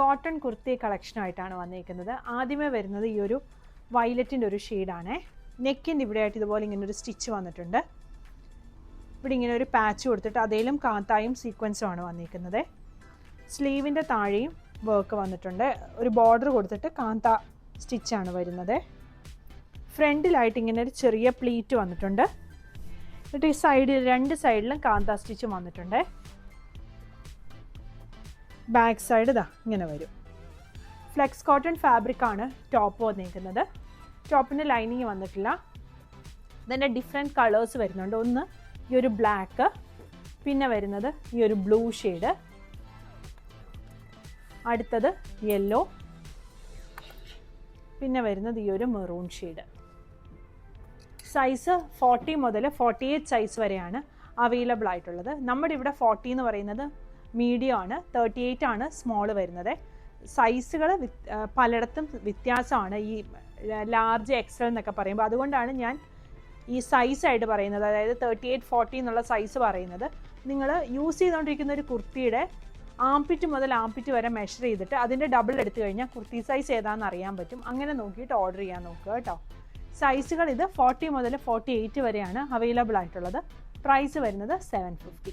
Cotton kurti കളക്ഷനായിട്ടാണ് വന്നിരിക്കുന്നത്. ആദ്യമേ വരുന്നത് ഈ ഒരു വയലറ്റിൻ്റെ ഒരു ഷെയ്ഡാണേ. നെക്കിൻ്റെ ഇവിടെയായിട്ട് ഇതുപോലെ ഇങ്ങനെ ഒരു സ്റ്റിച്ച് വന്നിട്ടുണ്ട്. ഇവിടെ ഇങ്ങനെ ഒരു പാച്ച് കൊടുത്തിട്ട് അതേലും കാന്തായും സീക്വൻസും ആണ് വന്നിരിക്കുന്നത്. സ്ലീവിൻ്റെ താഴെയും വർക്ക് വന്നിട്ടുണ്ട്. ഒരു ബോർഡർ കൊടുത്തിട്ട് കാന്ത സ്റ്റിച്ചാണ് വരുന്നത്. ഫ്രണ്ടിലായിട്ട് ഇങ്ങനെ ഒരു ചെറിയ പ്ലീറ്റ് വന്നിട്ടുണ്ട്. എന്നിട്ട് ഈ സൈഡിൽ രണ്ട് സൈഡിലും കാന്ത സ്റ്റിച്ചും വന്നിട്ടുണ്ട്. ബാക്ക് സൈഡ് ഇതാ ഇങ്ങനെ വരും. ഫ്ലെക്സ് കോട്ടൺ ഫാബ്രിക്കാണ് ടോപ്പ് വന്നിരിക്കുന്നത്. ടോപ്പിന് ലൈനിങ് വന്നിട്ടില്ല. ഇതിൻ്റെ ഡിഫറെൻറ്റ് കളേഴ്സ് വരുന്നുണ്ട്. ഒന്ന് ഈ ഒരു ബ്ലാക്ക്, പിന്നെ വരുന്നത് ഈ ഒരു ബ്ലൂ ഷെയ്ഡ്, അടുത്തത് യെല്ലോ, പിന്നെ വരുന്നത് ഈ ഒരു മെറൂൺ ഷെയ്ഡ്. സൈസ് 40 മുതൽ 48 സൈസ് വരെയാണ് അവൈലബിൾ ആയിട്ടുള്ളത്. നമ്മുടെ ഇവിടെ 40 എന്ന് പറയുന്നത് മീഡിയം ആണ്, 38 ആണ് സ്മോൾ വരുന്നത്. സൈസുകൾ പലയിടത്തും വ്യത്യാസമാണ് ഈ ലാർജ് എക്സൽ എന്നൊക്കെ പറയുമ്പോൾ. അതുകൊണ്ടാണ് ഞാൻ ഈ സൈസായിട്ട് പറയുന്നത്, അതായത് 38, 40 എന്നുള്ള സൈസ് പറയുന്നത്. നിങ്ങൾ യൂസ് ചെയ്തുകൊണ്ടിരിക്കുന്ന ഒരു കുർത്തിയുടെ ആംപിറ്റ് മുതൽ ആംപിറ്റ് വരെ മെഷർ ചെയ്തിട്ട് അതിൻ്റെ ഡബിൾ എടുത്തു കഴിഞ്ഞാൽ കുർത്തി സൈസ് ഏതാണെന്ന് അറിയാൻ പറ്റും. അങ്ങനെ നോക്കിയിട്ട് ഓർഡർ ചെയ്യാൻ നോക്കുക കേട്ടോ. സൈസുകൾ ഇത് 40 മുതൽ 48 വരെയാണ് അവൈലബിൾ ആയിട്ടുള്ളത്. പ്രൈസ് വരുന്നത് 750.